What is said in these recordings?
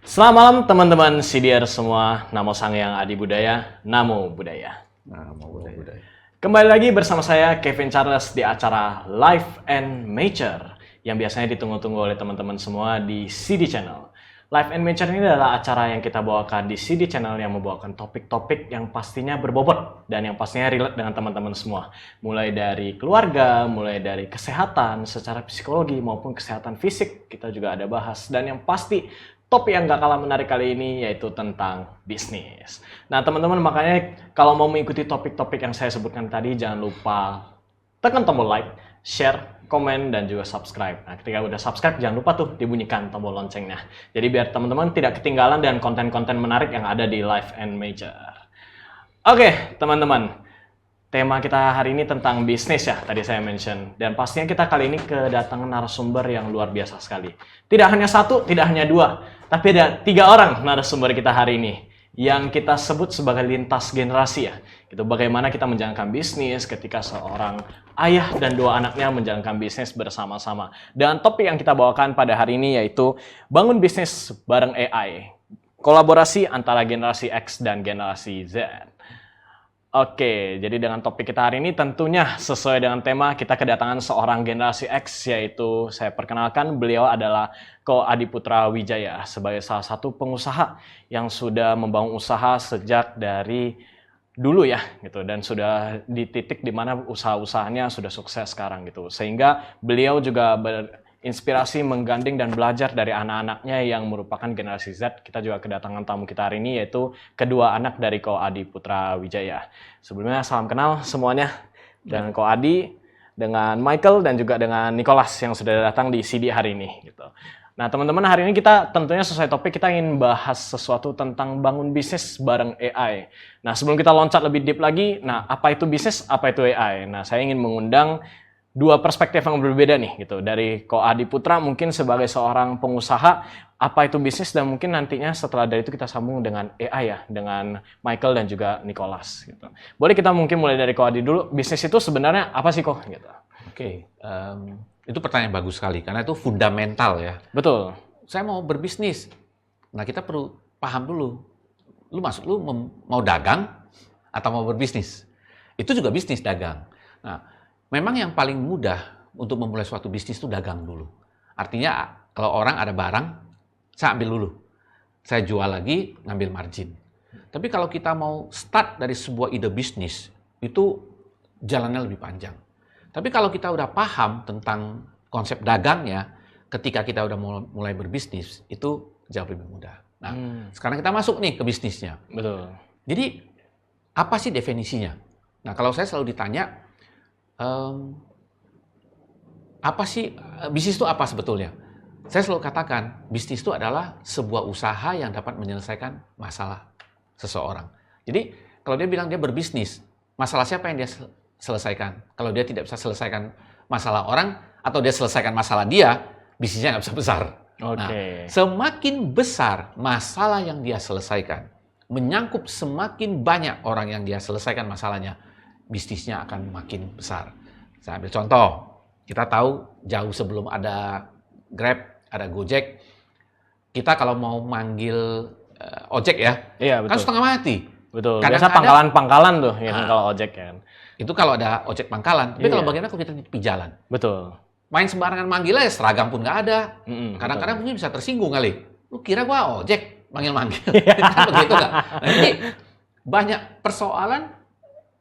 Selamat malam teman-teman CDR semua. Namo Sangyang Adi Budaya, Namo Buddhaya. Namo Buddhaya. Kembali lagi bersama saya Kevin Charles di acara Life and Nature yang biasanya ditunggu-tunggu oleh teman-teman semua di CD Channel. Life and Nature ini adalah acara yang kita bawakan di CD Channel yang membawakan topik-topik yang pastinya berbobot dan yang pastinya relate dengan teman-teman semua. Mulai dari keluarga, mulai dari kesehatan secara psikologi maupun kesehatan fisik kita juga ada bahas. Dan yang pasti topik yang gak kalah menarik kali ini yaitu tentang bisnis. Nah teman-teman, makanya kalau mau mengikuti topik-topik yang saya sebutkan tadi, jangan lupa tekan tombol like, share, komen, dan juga subscribe. Nah ketika udah subscribe, jangan lupa tuh dibunyikan tombol loncengnya. Jadi biar teman-teman tidak ketinggalan dan konten-konten menarik yang ada di Life and Nature. Oke teman-teman, tema kita hari ini tentang bisnis ya, tadi saya mention. Dan pastinya kita kali ini kedatangan narasumber yang luar biasa sekali. Tidak hanya satu, tidak hanya dua, tapi ada 3 orang narasumber kita hari ini yang kita sebut sebagai lintas generasi ya. Gitu, bagaimana kita menjalankan bisnis ketika seorang ayah dan 2 anaknya menjalankan bisnis bersama-sama. Dan topik yang kita bawakan pada hari ini yaitu bangun bisnis bareng AI. Kolaborasi antara generasi X dan generasi Z. Oke, jadi dengan topik kita hari ini tentunya sesuai dengan tema, kita kedatangan seorang generasi X, yaitu saya perkenalkan beliau adalah Ko Adi Putra Wijaya sebagai salah satu pengusaha yang sudah membangun usaha sejak dari dulu ya gitu, dan sudah di titik di mana usaha-usahanya sudah sukses sekarang gitu. Sehingga beliau juga inspirasi menggandeng dan belajar dari anak-anaknya yang merupakan generasi Z. Kita juga kedatangan tamu kita hari ini yaitu kedua anak dari Ko Adi Putra Wijaya. Sebelumnya salam kenal semuanya dengan Ko Adi, dengan Michael dan juga dengan Nicholas yang sudah datang di CD hari ini gitu. Nah teman-teman, hari ini kita tentunya sesuai topik, kita ingin bahas sesuatu tentang bangun bisnis bareng AI. Nah sebelum kita loncat lebih deep lagi, nah apa itu bisnis, apa itu AI? Nah saya ingin mengundang 2 perspektif yang berbeda nih gitu. Dari Ko Adi Putra mungkin sebagai seorang pengusaha, apa itu bisnis, dan mungkin nantinya setelah dari itu kita sambung dengan AI ya, dengan Michael dan juga Nicholas gitu. Boleh kita mungkin mulai dari Ko Adi dulu, bisnis itu sebenarnya apa sih Ko gitu. Oke, itu pertanyaan yang bagus sekali karena itu fundamental ya. Betul. Saya mau berbisnis. Nah, kita perlu paham dulu. Lu mau dagang atau mau berbisnis? Itu juga bisnis dagang. Nah, memang yang paling mudah untuk memulai suatu bisnis itu dagang dulu. Artinya kalau orang ada barang, saya ambil dulu. Saya jual lagi, ngambil margin. Tapi kalau kita mau start dari sebuah ide bisnis, itu jalannya lebih panjang. Tapi kalau kita udah paham tentang konsep dagangnya, ketika kita udah mulai berbisnis, itu jauh lebih mudah. Nah, sekarang kita masuk nih ke bisnisnya. Betul. Jadi, apa sih definisinya? Nah, kalau saya selalu ditanya, apa sih bisnis itu apa sebetulnya? Saya selalu katakan, bisnis itu adalah sebuah usaha yang dapat menyelesaikan masalah seseorang. Jadi, kalau dia bilang dia berbisnis, masalah siapa yang dia selesaikan? Kalau dia tidak bisa selesaikan masalah orang, atau dia selesaikan masalah dia, bisnisnya nggak bisa besar. Oke. Nah, semakin besar masalah yang dia selesaikan, menyangkut semakin banyak orang yang dia selesaikan masalahnya, bisnisnya akan makin besar. Saya ambil contoh, kita tahu jauh sebelum ada Grab, ada Gojek, kita kalau mau manggil ojek ya, Iya, betul. kan setengah mati. Betul. Biasa pangkalan-pangkalan tuh ya kalau ojek kan. Itu kalau ada ojek pangkalan. Tapi kalau bagaimana kalau kita di tepi jalan? Betul. Main sembarangan manggil aja, seragam pun nggak ada. Kadang-kadang mungkin bisa tersinggung kali. Lu kira gua ojek manggil-manggil? Kan begitu nggak? Nah, jadi banyak persoalan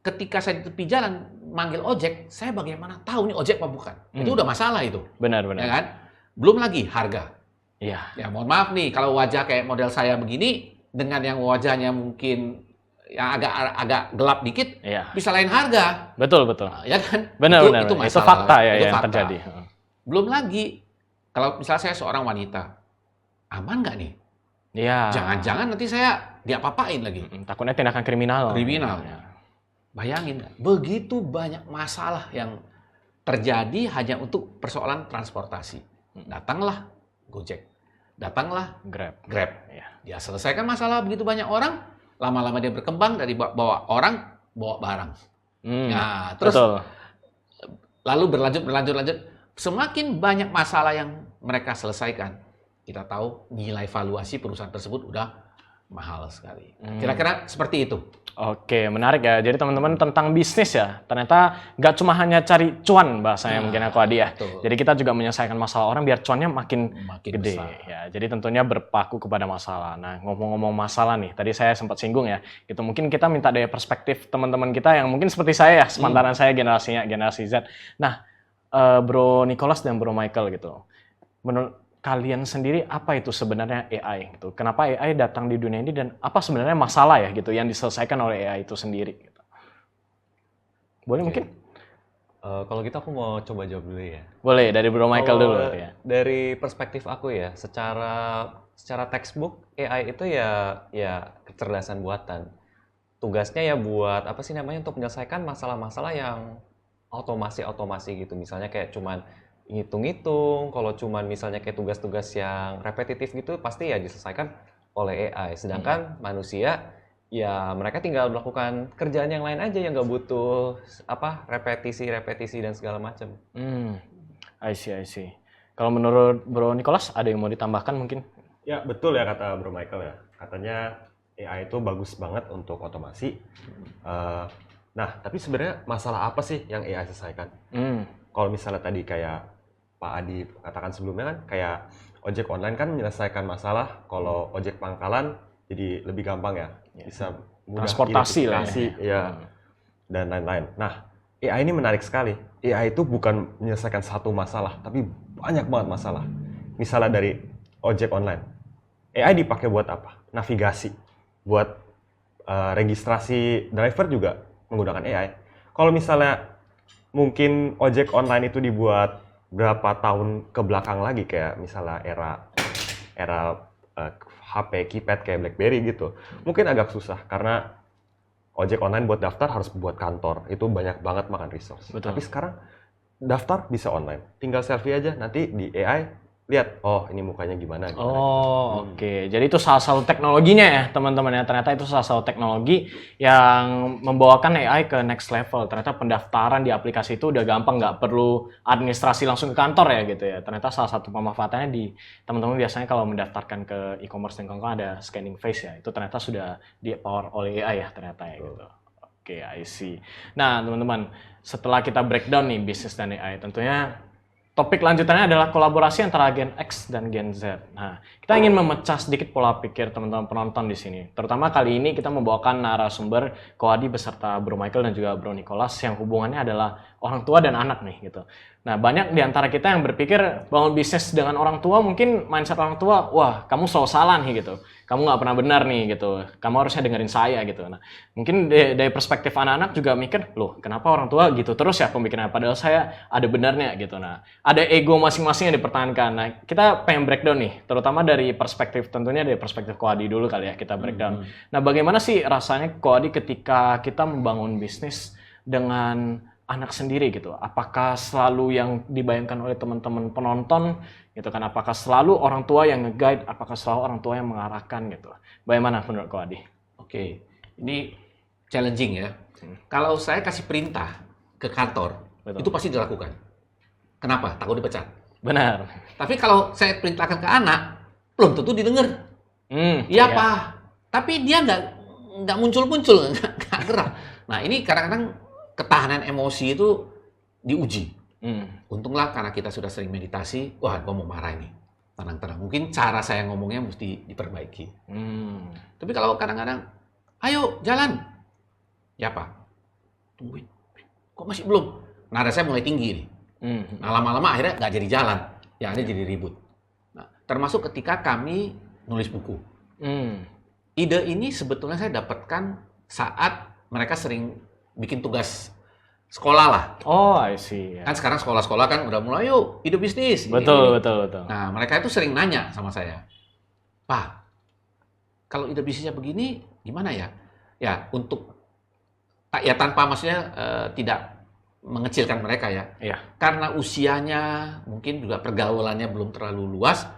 ketika saya di tepi jalan manggil ojek, saya bagaimana tahu nih ojek apa bukan? Itu udah masalah itu. Benar-benar. Ya kan? Belum lagi harga. Iya. Ya mohon maaf nih, kalau wajah kayak model saya begini, dengan yang wajahnya mungkin yang agak gelap dikit, Iya. bisa lain harga. Betul, betul. Ya kan? Benar-benar. Itu Itu masalah. fakta ya Itu yang fakta. terjadi. Belum lagi, kalau misalnya saya seorang wanita, aman nggak nih? Iya. Jangan-jangan nanti saya diapa-apain lagi. Takutnya tindakan kriminal. Kriminal. Ya. Bayangin, begitu banyak masalah yang terjadi hanya untuk persoalan transportasi. Datanglah Gojek, datanglah Grab. Grab. Ya. Dia selesaikan masalah begitu banyak orang, lama-lama dia berkembang dari bawa orang, bawa barang. Nah, terus Betul. lalu berlanjut. Semakin banyak masalah yang mereka selesaikan, kita tahu nilai valuasi perusahaan tersebut udah mahal sekali. Kira-kira seperti itu. Oke, menarik ya. Jadi teman-teman tentang bisnis ya, ternyata nggak cuma hanya cari cuan bahasanya mungkin aku Adi ya. Betul. Jadi kita juga menyelesaikan masalah orang biar cuannya makin gede besar. ya. Jadi tentunya berpaku kepada masalah. Nah, ngomong-ngomong masalah nih, tadi saya sempat singgung ya. Gitu mungkin kita minta dari perspektif teman-teman kita yang mungkin seperti saya ya, sepantaran saya generasi Z. Nah, Bro Nicholas dan Bro Michael gitu. Menurut kalian sendiri apa itu sebenarnya AI gitu? Kenapa AI datang di dunia ini dan apa sebenarnya masalah ya gitu yang diselesaikan oleh AI itu sendiri? Gitu. Boleh mungkin? Kalau gitu aku mau coba jawab dulu ya. Boleh dari Bro Michael Kalau dulu ya. Dari perspektif aku ya, secara textbook AI itu ya kecerdasan buatan. Tugasnya ya buat apa sih namanya untuk menyelesaikan masalah-masalah yang otomasi gitu. Misalnya kayak cuman ngitung-ngitung, kalau cuman misalnya kayak tugas-tugas yang repetitif gitu pasti ya diselesaikan oleh AI. Sedangkan manusia ya mereka tinggal melakukan kerjaan yang lain aja yang nggak butuh apa repetisi dan segala macam. I see. Kalau menurut Bro Nicholas ada yang mau ditambahkan mungkin? Ya betul ya kata Bro Michael ya. Katanya AI itu bagus banget untuk otomasi. Nah tapi sebenarnya masalah apa sih yang AI selesaikan? Kalau misalnya tadi kayak Pak Adi katakan sebelumnya kan kayak ojek online kan menyelesaikan masalah, kalau ojek pangkalan jadi lebih gampang ya, bisa mudah transportasi lah ya, dan lain-lain. Nah, AI ini menarik sekali. AI itu bukan menyelesaikan satu masalah, tapi banyak banget masalah. Misalnya dari ojek online, AI dipakai buat apa? Navigasi, buat registrasi driver juga menggunakan AI. Kalau misalnya mungkin ojek online itu dibuat berapa tahun ke belakang lagi, kayak misalnya era HP keypad kayak BlackBerry gitu, mungkin agak susah karena ojek online buat daftar harus buat kantor, itu banyak banget makan resource. Betul. Tapi sekarang daftar bisa online, tinggal selfie aja, nanti di AI lihat, oh ini mukanya gimana. Oke. Jadi itu salah satu teknologinya ya teman-teman ya. Ternyata itu salah satu teknologi yang membawakan AI ke next level. Ternyata pendaftaran di aplikasi itu udah gampang, nggak perlu administrasi langsung ke kantor ya gitu ya. Ternyata salah satu pemanfaatannya di teman-teman biasanya kalau mendaftarkan ke e-commerce dan kawan-kawan ada scanning face ya. Itu ternyata sudah di power oleh AI ya ternyata ya gitu. Oke, I see. Nah teman-teman, setelah kita breakdown nih bisnis dan AI, tentunya topik lanjutannya adalah kolaborasi antara Gen X dan Gen Z. Nah, kita ingin memecah sedikit pola pikir teman-teman penonton di sini. Terutama kali ini kita membawakan narasumber Ko Adi beserta Bro Michael dan juga Bro Nicholas yang hubungannya adalah orang tua dan anak nih gitu. Nah, banyak di antara kita yang berpikir bangun bisnis dengan orang tua, mungkin mindset orang tua, wah kamu selalu salah nih gitu. Kamu nggak pernah benar nih gitu. Kamu harusnya dengerin saya gitu. Nah, mungkin dari perspektif anak-anak juga mikir, loh kenapa orang tua gitu terus ya pemikirannya, padahal saya ada benarnya gitu. Nah, ada ego masing-masing yang dipertahankan. Nah, kita pengen breakdown nih, terutama dari perspektif, tentunya dari perspektif Ko Adi dulu kali ya kita breakdown. Nah, bagaimana sih rasanya Ko Adi ketika kita membangun bisnis dengan anak sendiri gitu? Apakah selalu yang dibayangkan oleh teman-teman penonton gitu kan? Apakah selalu orang tua yang nge-guide? Apakah selalu orang tua yang mengarahkan gitu? Bagaimana menurut Ko Adi? Oke, ini challenging ya. Kalau saya kasih perintah ke kantor, itu pasti dilakukan. Kenapa? Takut dipecat. Benar. Tapi kalau saya perintahkan ke anak, belum tentu didengar. Iya Pak. Tapi dia nggak muncul-muncul, nggak gerak. Nah ini kadang-kadang ketahanan emosi itu diuji. Untunglah karena kita sudah sering meditasi, wah gue mau marah ini. Tenang-tenang. Mungkin cara saya ngomongnya mesti diperbaiki. Tapi kalau kadang-kadang, ayo jalan. Ya Pak, tungguin. Kok masih belum? Nada saya mulai tinggi nih. Nah lama-lama akhirnya nggak jadi jalan. Ya akhirnya jadi ribut. Nah, termasuk ketika kami nulis buku. Ide ini sebetulnya saya dapatkan saat mereka sering bikin tugas sekolah lah. Oh, I see. Kan sekarang sekolah-sekolah kan udah mulai, yuk ide bisnis. Betul. Nah, mereka itu sering nanya sama saya, Pak, kalau ide bisnisnya begini, gimana ya? Ya, untuk, ya tanpa maksudnya tidak mengecilkan mereka ya. Iya. Karena usianya, mungkin juga pergaulannya belum terlalu luas,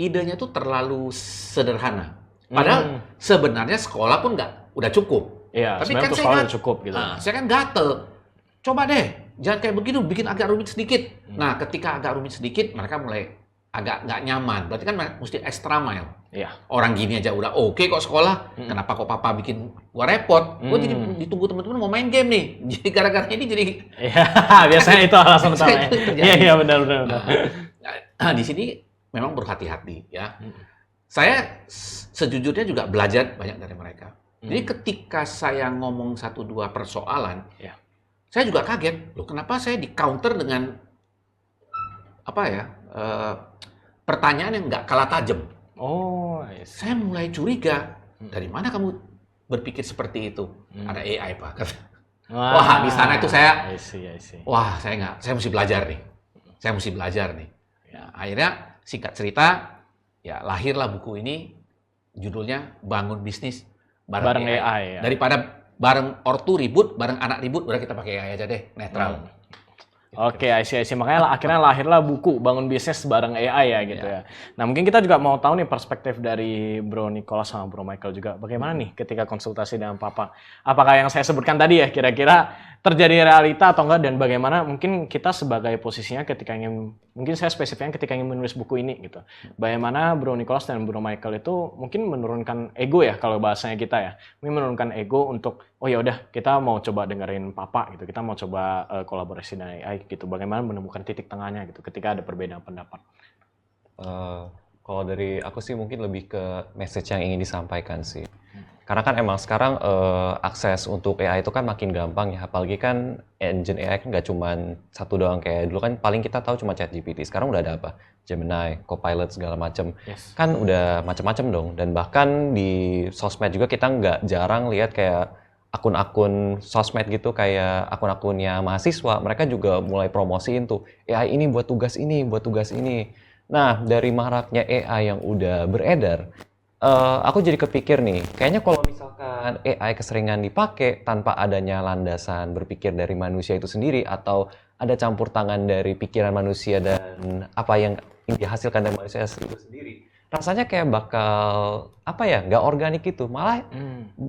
idenya tuh terlalu sederhana. Padahal sebenarnya sekolah pun udah cukup. Iya, tapi kan saya kan cukup gitu. Nah, saya kan gatel. Coba deh, jangan kayak begini, bikin agak rumit sedikit. Nah, ketika agak rumit sedikit, mereka mulai agak nggak nyaman. Berarti kan mesti extra mile. Iya. Orang gini aja udah oke kok sekolah, kenapa kok papa bikin gua repot? Gua jadi ditunggu teman-teman mau main game nih. Jadi gara-gara ini jadi Iya, biasanya itu alasan utama. Itu terjadi. Iya, benar. Nah, di sini memang berhati-hati ya. Saya sejujurnya juga belajar banyak dari mereka. Jadi ketika saya ngomong 1-2 persoalan, Ya. saya juga kaget. Loh, kenapa saya di counter dengan apa ya? Pertanyaan yang nggak kalah tajam. Oh, I see. Saya mulai curiga. Dari mana kamu berpikir seperti itu? Ada AI, Pak. Wah, di sana itu saya, I see. wah, saya mesti belajar nih. Saya mesti belajar nih. Ya, akhirnya singkat cerita, ya lahirlah buku ini. Judulnya Bangun Bisnis Bareng AI, ya. Daripada bareng ortu ribut, bareng anak ribut, udah kita pakai AI aja deh, netral. Oke, I see. Makanya akhirnya lahirlah buku Bangun Bisnis Bareng AI ya gitu ya. Nah, mungkin kita juga mau tahu nih perspektif dari Bro Nicholas sama Bro Michael juga. Bagaimana nih ketika konsultasi dengan Papa? Apakah yang saya sebutkan tadi ya kira-kira terjadi realita atau enggak, dan bagaimana mungkin kita sebagai posisinya ketika ingin, mungkin saya spesifiknya ketika ingin menulis buku ini gitu. Bagaimana Bro Nicholas dan Bro Michael itu mungkin menurunkan ego ya kalau bahasanya kita ya. Mungkin menurunkan ego untuk oh ya udah kita mau coba dengerin Papa gitu. Kita mau coba kolaborasi dengan AI gitu. Bagaimana menemukan titik tengahnya gitu ketika ada perbedaan pendapat. Kalau dari aku sih mungkin lebih ke message yang ingin disampaikan sih. Karena kan emang sekarang akses untuk AI itu kan makin gampang ya. Apalagi kan engine AI kan nggak cuma satu doang, kayak dulu kan paling kita tahu cuma ChatGPT. Sekarang udah ada apa? Gemini, Copilot segala macam. Yes. Kan udah macam-macam dong. Dan bahkan di sosmed juga kita nggak jarang lihat kayak akun-akun sosmed gitu, kayak akun-akunnya mahasiswa. Mereka juga mulai promosiin tuh AI ini buat tugas ini, buat tugas ini. Nah, dari maraknya AI yang udah beredar, aku jadi kepikir nih, kayaknya kalau misalkan AI keseringan dipakai tanpa adanya landasan berpikir dari manusia itu sendiri, atau ada campur tangan dari pikiran manusia dan apa yang dihasilkan dari manusia itu sendiri, rasanya kayak bakal apa ya, nggak organik gitu. Malah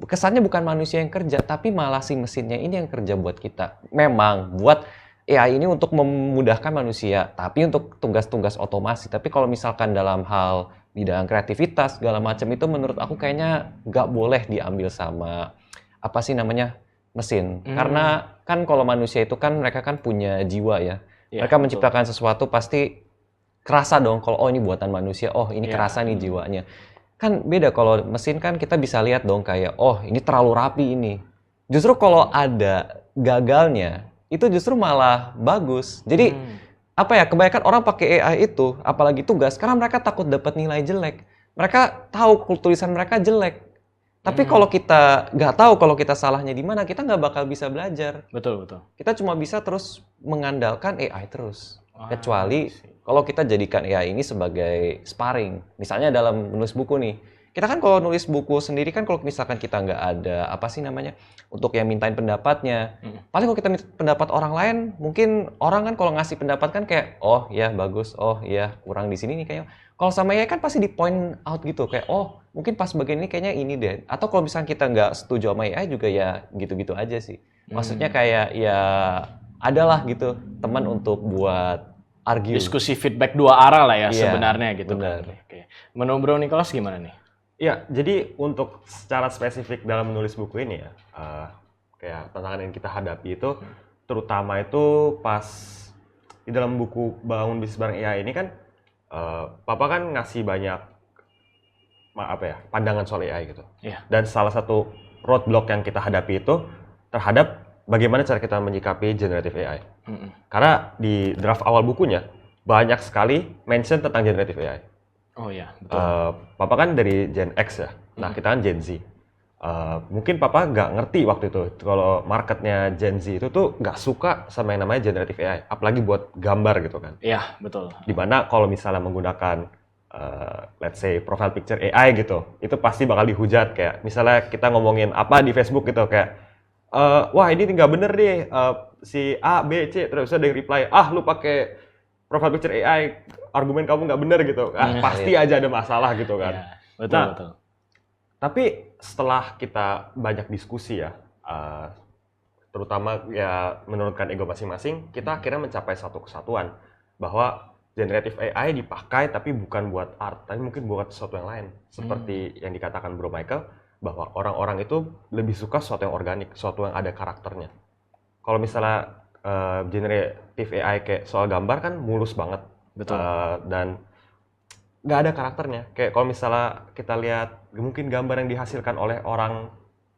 kesannya bukan manusia yang kerja, tapi malah si mesinnya ini yang kerja buat kita. Memang buat AI ini untuk memudahkan manusia, tapi untuk tugas-tugas otomasi. Tapi kalau misalkan dalam hal bidang kreativitas segala macam itu, menurut aku kayaknya nggak boleh diambil sama apa sih namanya mesin. Karena kan kalau manusia itu kan mereka kan punya jiwa ya. Ya, Mereka betul. menciptakan sesuatu pasti kerasa dong kalau oh ini buatan manusia, oh ini Ya. kerasa nih jiwanya. Kan beda kalau mesin, kan kita bisa lihat dong kayak oh ini terlalu rapi ini. Justru kalau ada gagalnya itu justru malah bagus. Jadi apa ya, kebanyakan orang pakai AI itu apalagi tugas karena mereka takut dapat nilai jelek. Mereka tahu tulisan mereka jelek. Tapi kalau kita nggak tahu kalau kita salahnya di mana, kita nggak bakal bisa belajar. Betul. Kita cuma bisa terus mengandalkan AI terus. Ah, Kecuali kalau kita jadikan AI ini sebagai sparring. Misalnya dalam menulis buku nih. Kita kan kalau nulis buku sendiri kan kalau misalkan kita nggak ada apa sih namanya untuk yang mintain pendapatnya. Paling kalau kita minta pendapat orang lain, mungkin orang kan kalau ngasih pendapat kan kayak oh ya bagus, oh ya kurang di sini nih kayaknya. Kalau sama AI kan pasti di point out gitu kayak oh mungkin pas bagian ini kayaknya ini deh. Atau kalau misalkan kita nggak setuju sama AI juga ya gitu-gitu aja sih. Maksudnya kayak ya adalah gitu teman untuk buat argue. Diskusi feedback dua arah lah ya Iya, sebenarnya gitu. benar. Kan. Oke. Menurut Bro Nicholas gimana nih? Ya, jadi untuk secara spesifik dalam menulis buku ini ya, kayak tantangan yang kita hadapi itu, terutama itu pas di dalam buku Bangun Bisnis Bareng AI ini kan, Papa kan ngasih banyak pandangan soal AI gitu. Iya. Dan salah satu roadblock yang kita hadapi itu terhadap bagaimana cara kita menyikapi generative AI. Karena di draft awal bukunya banyak sekali mention tentang generative AI. Oh ya, betul. Papa kan dari Gen X ya, nah kita kan Gen Z. Mungkin Papa nggak ngerti waktu itu kalau marketnya Gen Z itu tuh nggak suka sama yang namanya generative AI, apalagi buat gambar gitu kan. Iya, betul. Dimana kalau misalnya menggunakan let's say profile picture AI gitu, itu pasti bakal dihujat. Kayak misalnya kita ngomongin apa di Facebook gitu kayak wah ini nggak bener deh, si A, B, C, terus ada yang reply, lu pakai profile picture AI, argumen kamu nggak bener gitu. Pasti aja ada masalah gitu kan. Iya, betul, Nah, betul. Tapi setelah kita banyak diskusi ya, terutama ya menurunkan ego masing-masing, kita akhirnya mencapai satu kesatuan bahwa generative AI dipakai tapi bukan buat art, tapi mungkin buat sesuatu yang lain. Seperti yang dikatakan Bro Michael, bahwa orang-orang itu lebih suka sesuatu yang organik, sesuatu yang ada karakternya. Kalau misalnya generative AI kayak soal gambar kan mulus banget. Betul. Dan nggak ada karakternya. Kayak kalau misalnya kita lihat mungkin gambar yang dihasilkan oleh orang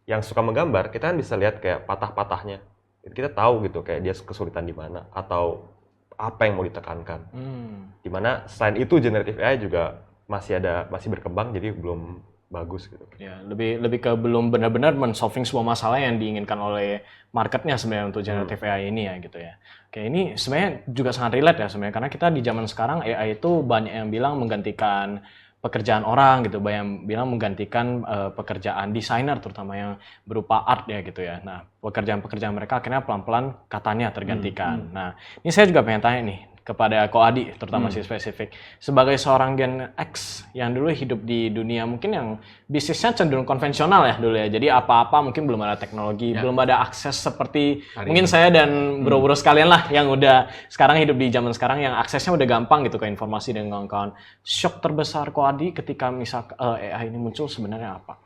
yang suka menggambar, kita kan bisa lihat kayak patah-patahnya. Kita tahu gitu kayak dia kesulitan di mana atau apa yang mau ditekankan. Dimana selain itu generative AI juga masih berkembang, jadi belum bagus gitu. Ya, lebih ke belum benar-benar men-solving semua masalah yang diinginkan oleh marketnya sebenarnya untuk generative AI ini ya gitu ya. Oke, ini sebenarnya juga sangat relate ya sebenarnya, karena kita di zaman sekarang AI itu banyak yang bilang menggantikan pekerjaan orang gitu, banyak yang bilang menggantikan pekerjaan desainer terutama yang berupa art ya gitu ya. Nah, pekerjaan-pekerjaan mereka akhirnya pelan-pelan katanya tergantikan. Nah, ini saya juga pengen tanya nih kepada Ko Adi, terutama si spesifik. Sebagai seorang Gen X yang dulu hidup di dunia mungkin yang bisnisnya cenderung konvensional ya dulu ya. Jadi apa-apa mungkin belum ada teknologi, belum ada akses seperti mungkin saya dan bro-bro sekalian lah yang udah sekarang hidup di zaman sekarang yang aksesnya udah gampang gitu ke informasi dan kawan-kawan. Shock terbesar Ko Adi ketika misal AI ini muncul sebenarnya apa?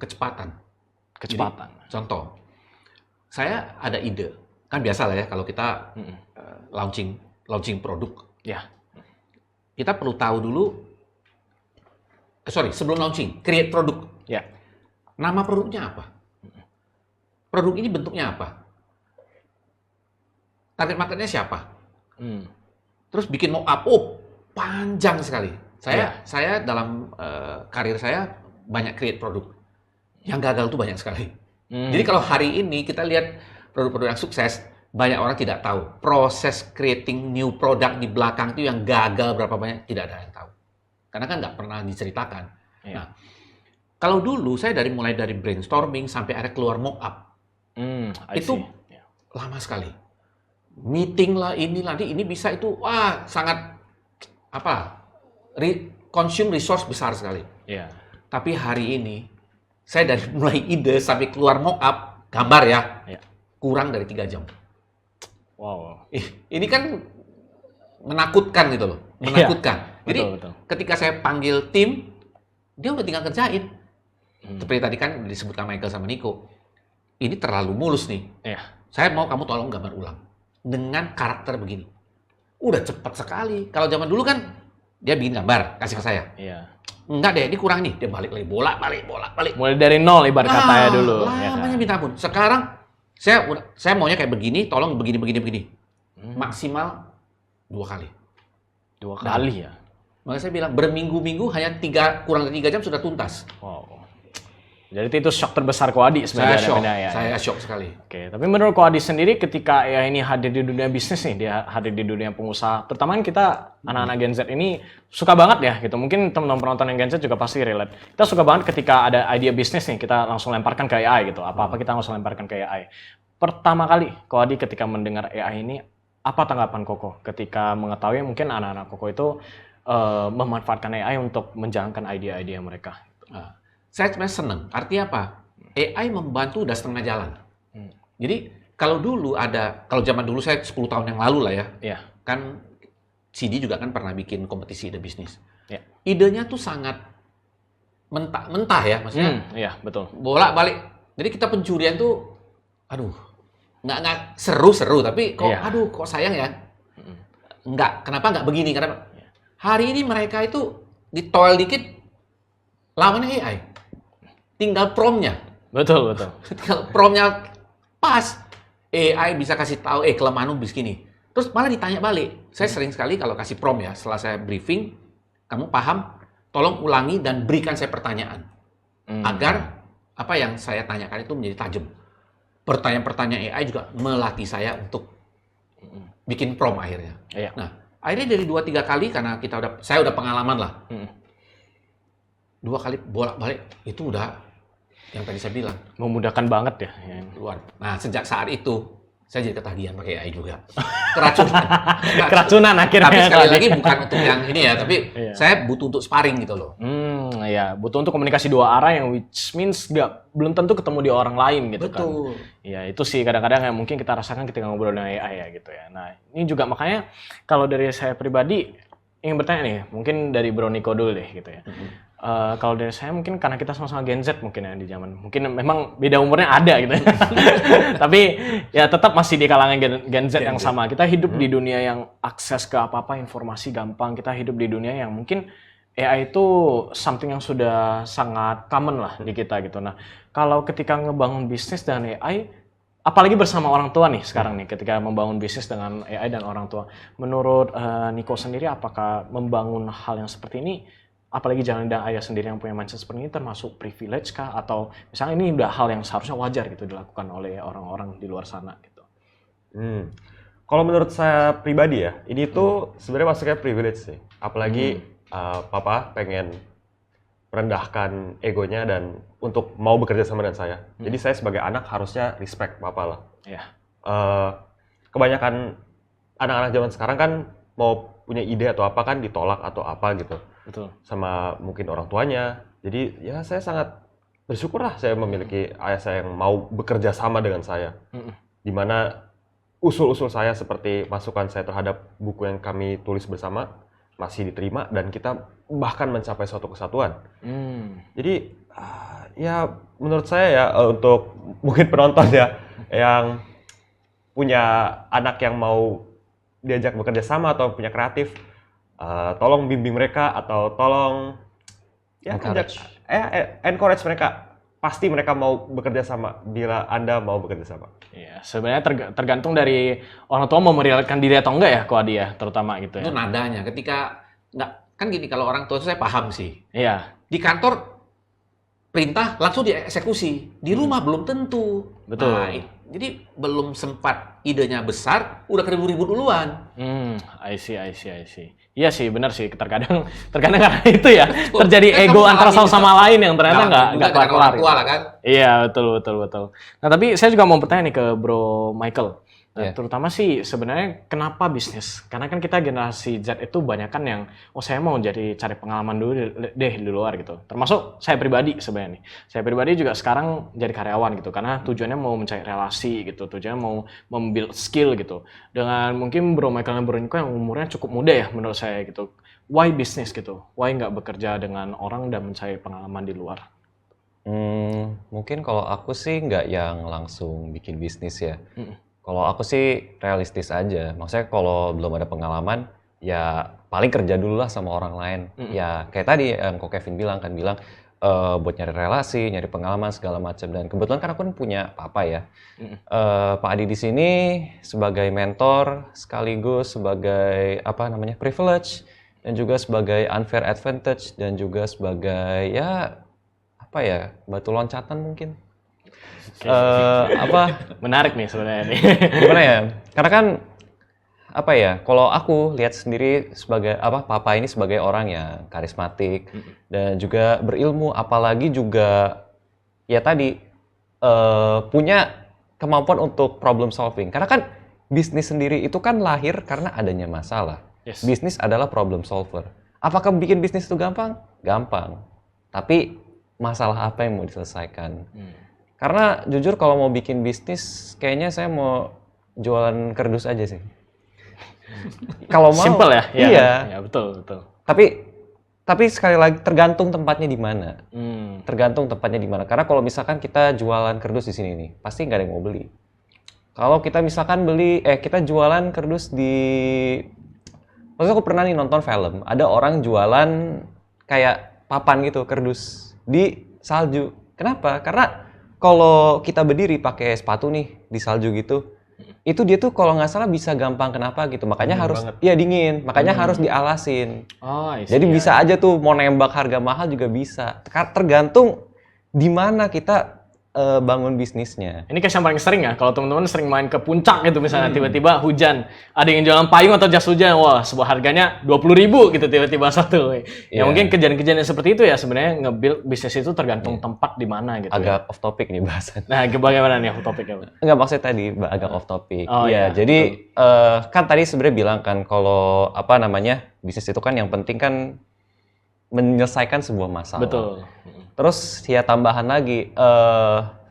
Kecepatan. Kecepatan. Jadi, contoh, saya ada ide. Kan biasa lah ya kalau kita launching produk. Ya. Kita perlu tahu dulu, sebelum launching, create produk. Ya. Nama produknya apa? Produk ini bentuknya apa? Target marketnya siapa? Terus bikin mock-up, panjang sekali. Saya dalam karir saya banyak create produk. Yang gagal tuh banyak sekali. Jadi kalau hari ini kita lihat produk-produk yang sukses, banyak orang tidak tahu. Proses creating new product di belakang itu yang gagal berapa banyak, tidak ada yang tahu. Karena kan nggak pernah diceritakan. Nah, kalau dulu saya mulai dari brainstorming sampai akhirnya keluar mock-up. Itu lama sekali. Meeting lah, ini bisa itu, sangat consume resource besar sekali. Tapi hari ini, saya dari mulai ide sampai keluar mock-up, gambar ya, kurang dari 3 jam. Wow. Ini kan menakutkan gitu loh. Menakutkan. Jadi betul. ketika saya panggil tim, dia udah tinggal kerjain. Seperti tadi kan disebutkan Michael sama Nico. Ini terlalu mulus nih. Saya mau kamu tolong gambar ulang. Dengan karakter begini. Udah cepat sekali. Kalau zaman dulu kan, dia bikin gambar, kasih ke saya. Enggak deh, ini kurang nih. Dia balik lagi, bolak-balik. Mulai dari nol ibarat katanya dulu. Lamanya minta ampun. Sekarang, saya maunya kayak begini, tolong begini. Maksimal 2 kali. 2 kali ya? Makanya saya bilang, berminggu-minggu hanya kurang dari 3 jam sudah tuntas. Wow. Jadi itu shock terbesar Ko Adi sebenarnya. Saya shock sekali. Oke, tapi menurut Ko Adi sendiri ketika AI ini hadir di dunia bisnis nih, dia hadir di dunia pengusaha, terutama kan kita anak-anak Gen Z ini suka banget ya gitu. Mungkin teman-teman penonton yang Gen Z juga pasti relate. Kita suka banget ketika ada ide bisnis nih, kita langsung lemparkan ke AI gitu. Apa-apa kita langsung lemparkan ke AI. Pertama kali Ko Adi ketika mendengar AI ini, apa tanggapan Koko ketika mengetahui mungkin anak-anak Koko itu memanfaatkan AI untuk menjalankan ide-ide mereka? Saya sebenarnya senang. Artinya apa? AI membantu udah setengah jalan. Jadi kalau zaman dulu saya 10 tahun yang lalu lah ya, kan CD juga kan pernah bikin kompetisi ide bisnis. Idenya tuh sangat mentah ya, maksudnya. Iya, betul. Bolak-balik. Jadi kita pencurian tuh, nggak seru-seru, tapi kok sayang ya. Kenapa nggak begini? Karena hari ini mereka itu ditoel dikit, lawannya AI. Tinggal prompt-nya. Betul. Tinggal prompt-nya pas. AI bisa kasih tahu, kelemahanmu begini. Terus malah ditanya balik. Saya sering sekali kalau kasih prompt ya, setelah saya briefing, kamu paham, tolong ulangi dan berikan saya pertanyaan. Agar apa yang saya tanyakan itu menjadi tajam. Pertanyaan-pertanyaan AI juga melatih saya untuk bikin prompt akhirnya. Nah, akhirnya dari 2-3 kali, karena saya udah pengalaman lah. 2 kali bolak-balik, itu udah yang tadi saya bilang. Memudahkan banget ya. Luar. Nah, sejak saat itu, Saya jadi ketagihan pakai AI juga. Keracunan. Keracunan akhirnya. Tapi sekali lagi bukan untuk yang ini ya, tapi Iya. saya butuh untuk sparring gitu loh. Ya, butuh untuk komunikasi dua arah yang which means belum tentu ketemu di orang lain gitu kan. Betul. Ya, itu sih kadang-kadang yang mungkin kita rasakan ketika ngobrol dengan AI ya gitu ya. Nah, ini juga makanya kalau dari saya pribadi ingin bertanya nih, mungkin dari Bro Niko dulu deh gitu ya. Kalau dari saya mungkin karena kita sama-sama Gen Z mungkin ya di zaman, mungkin memang beda umurnya ada gitu. Tapi ya tetap masih di kalangan Gen Z yang sama. Kita hidup di dunia yang akses ke apa-apa informasi gampang. Kita hidup di dunia yang mungkin AI itu something yang sudah sangat common lah di kita gitu. Nah, kalau ketika ngebangun bisnis dengan AI, apalagi bersama orang tua nih sekarang nih, ketika membangun bisnis dengan AI dan orang tua, menurut Niko sendiri apakah membangun hal yang seperti ini, apalagi jangan ada ayah sendiri yang punya mindset seperti ini, termasuk privilege kah? Atau misalnya ini udah hal yang seharusnya wajar gitu dilakukan oleh orang-orang di luar sana gitu? Kalau menurut saya pribadi ya, ini tuh sebenarnya masuknya privilege sih. Apalagi papa pengen merendahkan egonya dan untuk mau bekerja sama dengan saya. Jadi saya sebagai anak harusnya respect papa lah. Ya. Kebanyakan anak-anak zaman sekarang kan mau punya ide atau apa kan ditolak atau apa gitu. Betul. Sama mungkin orang tuanya. Jadi ya saya sangat bersyukur lah saya memiliki ayah saya yang mau bekerja sama dengan saya. Di mana usul-usul saya seperti masukan saya terhadap buku yang kami tulis bersama masih diterima dan kita bahkan mencapai suatu kesatuan. Jadi ya menurut saya ya untuk mungkin penonton ya yang punya anak yang mau diajak bekerja sama atau punya kreatif, tolong bimbing mereka atau tolong ya encourage mereka. Pasti mereka mau bekerja sama bila Anda mau bekerja sama. Iya, sebenarnya tergantung dari orang tua mau merealitkan diri atau enggak ya, Ko Adi ya, terutama gitu Itu ya. nadanya. Ketika nggak kan gini, kalau orang tua itu saya paham sih. Iya, Di kantor perintah langsung dieksekusi. Di rumah belum tentu. Betul. Nah, jadi belum sempat idenya besar, udah ribut-ribut duluan. I see. Iya sih, benar sih. Terkadang karena itu ya terjadi Kan ego kamu antara alami satu sama lain yang ternyata Nah, nggak juga dengan kelar-kelar. orang tua lah kan. Iya, betul. Nah, tapi saya juga mau bertanya nih ke Bro Michael. Iya. Terutama sih sebenarnya kenapa bisnis? Karena kan kita generasi Z itu banyak kan yang, saya mau cari pengalaman dulu deh di luar gitu. Termasuk saya pribadi sebenarnya nih. Saya pribadi juga sekarang jadi karyawan gitu. Karena tujuannya mau mencari relasi gitu. Tujuannya mau membuild skill gitu. Dengan mungkin Bro Michael dan Bro Niko yang umurnya cukup muda ya menurut saya gitu. Why bisnis gitu? Why nggak bekerja dengan orang dan mencari pengalaman di luar? Mungkin kalau aku sih nggak yang langsung bikin bisnis ya. Kalau aku sih realistis aja. Maksudnya kalau belum ada pengalaman, ya paling kerja dulu lah sama orang lain. Ya kayak tadi yang Ko Kevin bilang buat nyari relasi, nyari pengalaman segala macam. Dan kebetulan kan aku kan punya papa ya. Pak Adi di sini sebagai mentor sekaligus sebagai privilege dan juga sebagai unfair advantage dan juga sebagai batu loncatan mungkin. Menarik nih sebenarnya nih. Gimana ya? Karena kan kalau aku lihat sendiri sebagai papa ini sebagai orang yang karismatik dan juga berilmu, apalagi juga ya tadi punya kemampuan untuk problem solving. Karena kan bisnis sendiri itu kan lahir karena adanya masalah. Yes. Bisnis adalah problem solver. Apakah bikin bisnis itu gampang? Gampang. Tapi masalah apa yang mau diselesaikan? Karena jujur kalau mau bikin bisnis, kayaknya saya mau jualan kerdus aja sih. Kalau mau, Simple ya? Iya. Ya, betul. Tapi sekali lagi tergantung tempatnya di mana. Tergantung tempatnya di mana. Karena kalau misalkan kita jualan kerdus di sini nih, pasti nggak ada yang mau beli. Kalau kita misalkan kita jualan kerdus maksudnya aku pernah nih nonton film, ada orang jualan kayak papan gitu kerdus di salju. Kenapa? Karena kalau kita berdiri pakai sepatu nih di salju gitu, itu dia tuh kalau nggak salah bisa gampang kenapa gitu. Makanya dingin. Makanya harus dialasin. Jadi bisa aja tuh mau nembak harga mahal juga bisa. Tergantung di mana kita bangun bisnisnya. Ini case yang paling sering ya, kalau teman-teman sering main ke puncak gitu misalnya, tiba-tiba hujan, ada yang jualan payung atau jas hujan, wah sebuah harganya 20.000 gitu tiba-tiba satu. Ya Iya. mungkin kejadian-kejadian seperti itu ya sebenarnya nge-build bisnis itu tergantung tempat di mana gitu. Agak off topic nih bahasan. Nah, bagaimana nih topiknya, Pak? Enggak, maksudnya tadi agak off topic. Oh, iya, Iya, jadi kan tadi sebenarnya bilang kan kalau apa namanya bisnis itu kan yang penting kan menyelesaikan sebuah masalah. Betul. Terus ya tambahan lagi,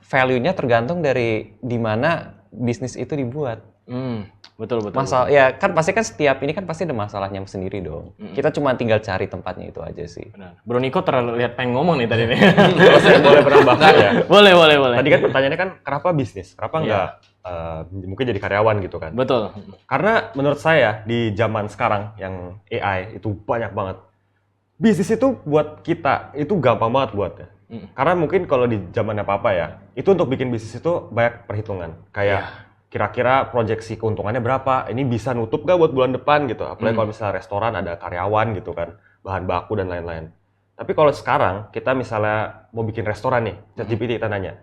value-nya tergantung dari di mana bisnis itu dibuat. Betul. Masalah ya kan pasti kan setiap ini kan pasti ada masalahnya sendiri dong. Kita cuma tinggal cari tempatnya itu aja sih. Benar. Bro Niko terlihat pengen ngomong nih tadi nih. Kalau saya boleh menambahkan ya. boleh. Tadi kan pertanyaannya kan kenapa bisnis? Kenapa nggak mungkin jadi karyawan gitu kan? Betul. Karena menurut saya di zaman sekarang yang AI itu banyak banget. Bisnis itu buat kita itu gampang banget buatnya. Karena mungkin kalau di zaman apa-apa ya, itu untuk bikin bisnis itu banyak perhitungan. Kayak kira-kira proyeksi keuntungannya berapa, ini bisa nutup gak buat bulan depan gitu. Apalagi kalau misalnya restoran ada karyawan gitu kan, bahan baku dan lain-lain. Tapi kalau sekarang kita misalnya mau bikin restoran nih, ChatGPT kita nanya,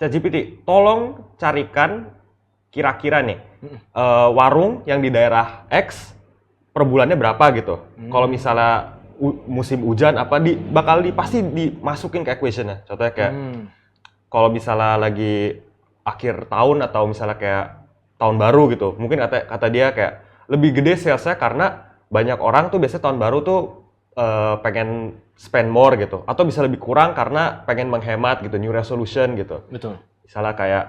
ChatGPT, tolong carikan kira-kira nih warung yang di daerah X per bulannya berapa gitu. Kalau misalnya musim hujan apa pasti dimasukin ke equation-nya. Contohnya kayak kalau misalnya lagi akhir tahun atau misalnya kayak tahun baru gitu, mungkin kata dia kayak lebih gede sales-nya karena banyak orang tuh biasanya tahun baru tuh pengen spend more gitu, atau bisa lebih kurang karena pengen menghemat gitu, new resolution gitu. Betul. Misalnya kayak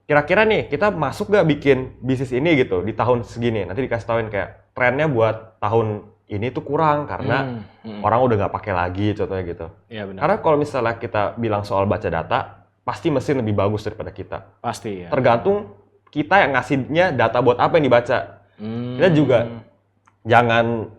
kira-kira nih kita masuk gak bikin bisnis ini gitu di tahun segini, nanti dikasih tauin kayak trennya buat tahun ini tuh kurang karena orang udah nggak pakai lagi contohnya gitu. Iya benar. Karena kalau misalnya kita bilang soal baca data, pasti mesin lebih bagus daripada kita. Pasti ya. Tergantung kita yang ngasihnya data buat apa yang dibaca. Kita juga jangan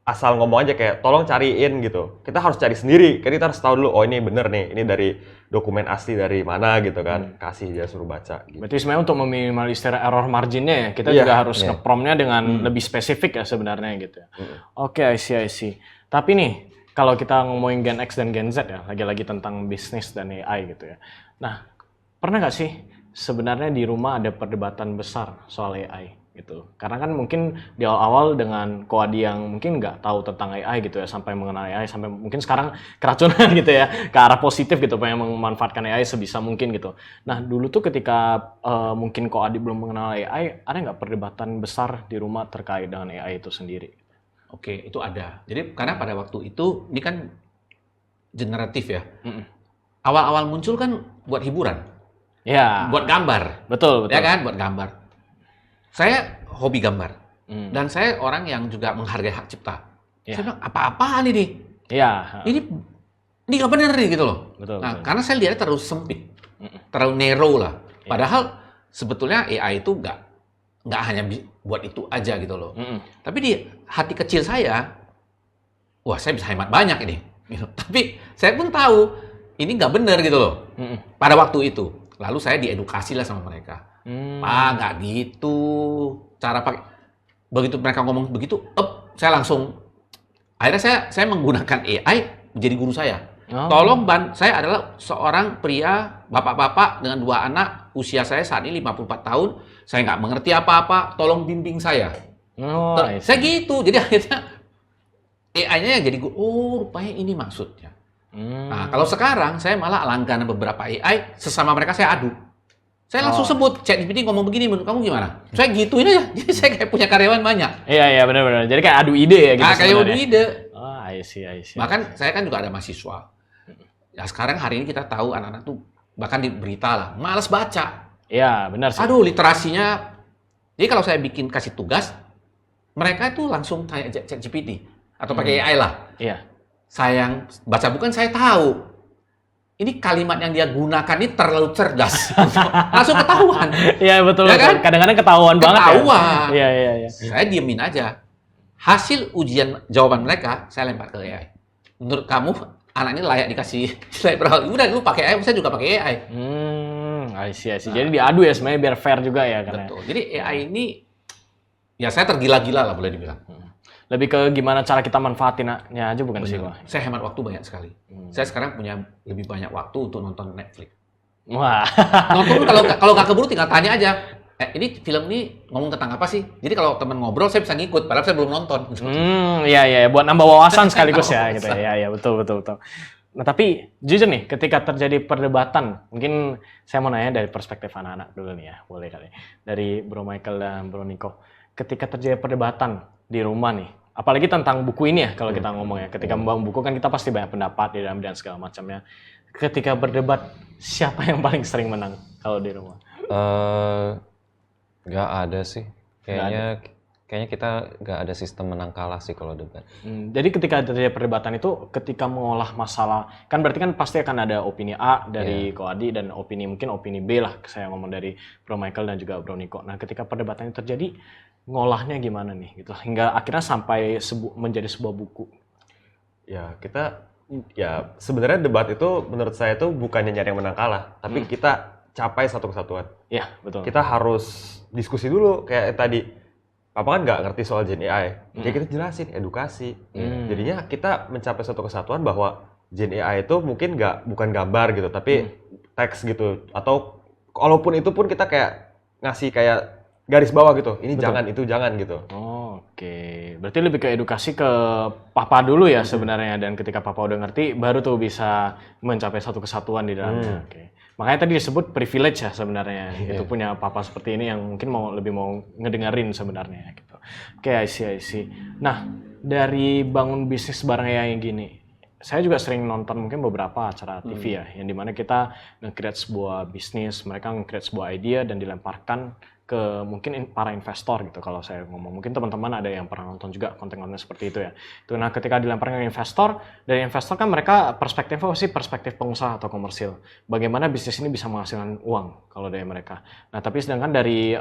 asal ngomong aja kayak tolong cariin gitu. Kita harus cari sendiri. Kita harus tahu dulu, oh ini bener nih, ini dari dokumen asli dari mana gitu kan. Kasih dia suruh baca. Gitu. Berarti sebenarnya untuk meminimalisir error marginnya ya, kita juga harus nge-promptnya dengan lebih spesifik ya sebenarnya gitu ya. Oke, I see. Tapi nih, kalau kita ngomongin Gen X dan Gen Z ya, lagi-lagi tentang bisnis dan AI gitu ya. Nah, pernah nggak sih sebenarnya di rumah ada perdebatan besar soal AI gitu? Karena kan mungkin di awal-awal dengan Koadi yang mungkin nggak tahu tentang AI gitu ya, sampai mengenal AI, sampai mungkin sekarang keracunan gitu ya, ke arah positif gitu, pengen memanfaatkan AI sebisa mungkin gitu. Nah, dulu tuh ketika mungkin Koadi belum mengenal AI, ada nggak perdebatan besar di rumah terkait dengan AI itu sendiri? Oke, itu ada. Jadi karena pada waktu itu, ini kan generatif ya. Awal-awal muncul kan buat hiburan. Ya. Buat gambar. Betul. Ya kan, buat gambar. Saya hobi gambar. Dan saya orang yang juga menghargai hak cipta. Saya bilang, apa-apaan ini? Iya. Ini nggak benar nih gitu loh. Betul. Karena saya lihatnya terlalu sempit. Terlalu narrow lah. Padahal sebetulnya AI itu nggak hanya buat itu aja gitu loh. Tapi di hati kecil saya, wah saya bisa hemat banyak ini. Gitu. Tapi saya pun tahu ini nggak benar gitu loh. Pada waktu itu. Lalu saya diedukasi lah sama mereka. Pak, nggak gitu. Cara pakai. Begitu mereka ngomong begitu, saya langsung. Akhirnya saya menggunakan AI menjadi guru saya. Tolong saya adalah seorang pria, bapak-bapak dengan 2 anak. Usia saya saat ini 54 tahun. Saya nggak mengerti apa-apa. Tolong bimbing saya. Saya gitu. Jadi akhirnya AI-nya yang jadi guru. Oh, rupanya ini maksudnya. Nah, kalau sekarang saya malah langganan beberapa AI, sesama mereka saya adu. Saya langsung sebut, ChatGPT ngomong begini, menurut kamu gimana? Saya gituin aja. Jadi saya kayak punya karyawan banyak. Iya, benar-benar. Jadi kayak adu ide ya gitu. Kayak adu ide. Oh, I see. Bahkan saya kan juga ada mahasiswa. Ya sekarang hari ini kita tahu anak-anak tuh, bahkan di berita lah, malas baca. Iya, benar sih. Aduh, literasinya. Jadi kalau saya bikin kasih tugas, mereka itu langsung tanya ChatGPT. Atau pakai AI lah. Iya. Saya yang baca bukan, saya tahu. Ini kalimat yang dia gunakan ini terlalu cerdas. Langsung ketahuan. Iya, betul. Ya kan? Kadang-kadang ketahuan banget ya. Ketahuan. Iya. Saya diemin aja. Hasil ujian jawaban mereka, saya lempar ke AI. Menurut kamu, anak ini layak dikasih nilai berapa? Udah, lu pakai AI, saya juga pakai AI. I see. Jadi diadu ya sebenarnya biar fair juga ya. Betul. Jadi AI ini, ya saya tergila-gila lah boleh dibilang. Lebih ke gimana cara kita manfaatinnya aja bukan sih, Benar. Pak? Saya hemat waktu banyak sekali. Saya sekarang punya lebih banyak waktu untuk nonton Netflix. Wah. Nonton kalau nggak keburu tinggal tanya aja. Ini film ini ngomong tentang apa sih? Jadi kalau teman ngobrol saya bisa ngikut, padahal saya belum nonton. Iya, buat nambah wawasan sekaligus ya, gitu ya. Iya, betul. Nah, tapi jujur nih, ketika terjadi perdebatan, mungkin saya mau nanya dari perspektif anak-anak dulu nih ya, boleh kali. Dari Bro Michael dan Bro Nico. Ketika terjadi perdebatan di rumah nih, apalagi tentang buku ini ya, kalau kita ngomong ya. Ketika membangun buku kan kita pasti banyak pendapat di dalam dan segala macamnya. Ketika berdebat, siapa yang paling sering menang kalau di rumah? Nggak ada sih. Kayaknya kita nggak ada sistem menang kalah sih kalau debat. Jadi ketika terjadi perdebatan itu, ketika mengolah masalah, kan berarti kan pasti akan ada opini A dari Ko Adi dan mungkin opini B lah, saya ngomong dari Bro Michael dan juga Bro Nico. Nah, ketika perdebatan itu terjadi, ngolahnya gimana nih gitu, hingga akhirnya sampai menjadi sebuah buku. Ya sebenarnya debat itu menurut saya itu bukannya nyari yang menang kalah, tapi kita capai satu kesatuan. Iya, betul. Kita harus diskusi dulu kayak tadi. Papa kan nggak ngerti soal Gen AI, ya kita jelasin, edukasi. Jadinya kita mencapai satu kesatuan bahwa Gen AI itu mungkin bukan gambar gitu, tapi teks gitu. Atau kalaupun itu pun kita kayak ngasih kayak garis bawah gitu, ini jangan, itu jangan gitu. Oke, berarti lebih ke edukasi ke Papa dulu ya sebenarnya, dan ketika Papa udah ngerti, baru tuh bisa mencapai satu kesatuan di dalamnya. Oke. Makanya tadi disebut privilege ya sebenarnya, itu punya Papa seperti ini yang mungkin lebih mau ngedengerin sebenarnya gitu. Oke, I see. Nah, dari bangun bisnis bareng AI yang gini, saya juga sering nonton mungkin beberapa acara TV ya, yang dimana kita nge-create sebuah bisnis, mereka nge-create sebuah idea dan dilemparkan ke mungkin para investor gitu. Kalau saya ngomong, mungkin teman-teman ada yang pernah nonton juga konten-konten seperti itu ya. Nah, ketika dilemparkan ke investor, dari investor kan mereka perspektifnya pasti perspektif pengusaha atau komersil. Bagaimana bisnis ini bisa menghasilkan uang kalau dari mereka. Nah, tapi sedangkan dari